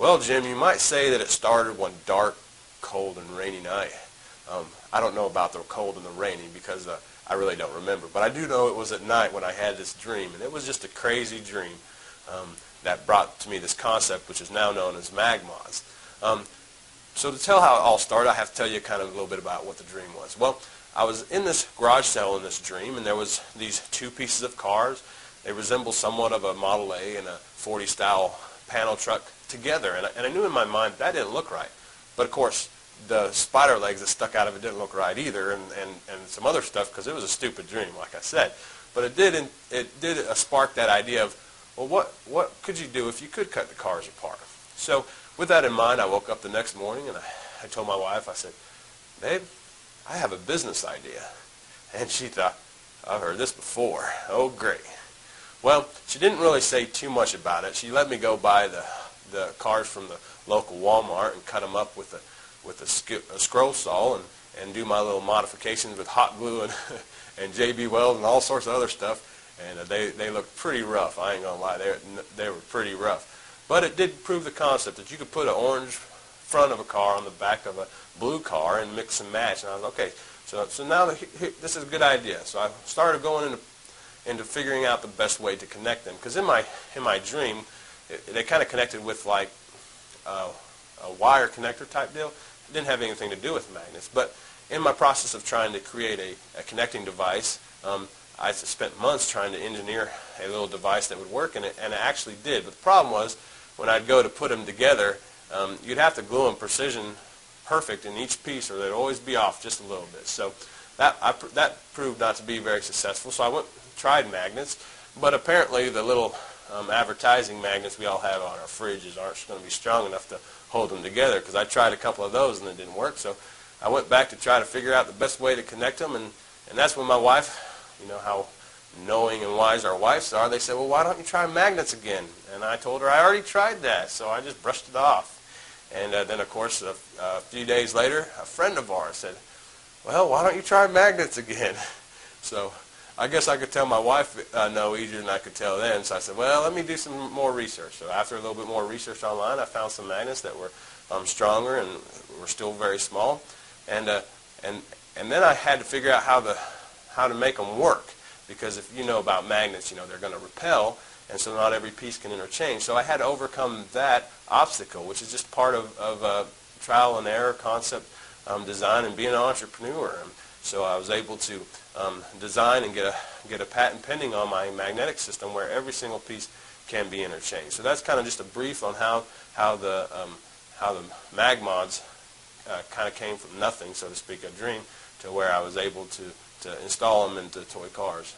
Well, Jim, you might say that it started one dark, cold, and rainy night. I don't know about the cold and the rainy because I really don't remember. But I do know it was at night when I had this dream, and it was just a crazy dream that brought to me this concept, which is now known as MagModz. So to tell how it all started, I have to tell you kind of a little bit about what the dream was. Well, I was in this garage sale in this dream, and there was these two pieces of cars. They resemble somewhat of a Model A and a 40 style panel truck together, and I knew in my mind that didn't look right. But of course, the spider legs that stuck out of it didn't look right either, and some other stuff, because it was a stupid dream, like I said. But it did spark that idea of, well, what could you do if you could cut the cars apart? So with that in mind, I woke up the next morning, and I told my wife, I said, babe, I have a business idea. And she thought, I've heard this before. Oh, great. Well, she didn't really say too much about it. She let me go buy the cars from the local Walmart and cut them up with a scroll saw and do my little modifications with hot glue and JB Weld and all sorts of other stuff. And they looked pretty rough. I ain't gonna lie, they were pretty rough. But it did prove the concept that you could put an orange front of a car on the back of a blue car and mix and match. And I was okay. So now this is a good idea. So I started going into figuring out the best way to connect them. Because in my dream, they kind of connected with like a wire connector type deal. It didn't have anything to do with magnets. But in my process of trying to create a connecting device, I spent months trying to engineer a little device that would work, and it actually did. But the problem was, when I'd go to put them together, you'd have to glue them precision perfect in each piece, or they'd always be off just a little bit. So that proved not to be very successful. So I went and tried magnets, but apparently the little advertising magnets we all have on our fridges aren't going to be strong enough to hold them together, because I tried a couple of those and it didn't work. So I went back to try to figure out the best way to connect them, and that's when my wife, you know how knowing and wise our wives are, they said, well, why don't you try magnets again? And I told her I already tried that, so I just brushed it off. And then, of course, a few days later, a friend of ours said, well, why don't you try magnets again? So I guess I could tell my wife no easier than I could tell them. So I said, well, let me do some more research. So after a little bit more research online, I found some magnets that were stronger and were still very small. And then I had to figure out how to make them work. Because if you know about magnets, you know they're going to repel, and so not every piece can interchange. So I had to overcome that obstacle, which is just part of trial and error concept design and being an entrepreneur. So I was able to design and get a patent pending on my magnetic system where every single piece can be interchanged. So that's kind of just a brief on how the MagModz kind of came from nothing, so to speak, a dream, to where I was able to install them into toy cars.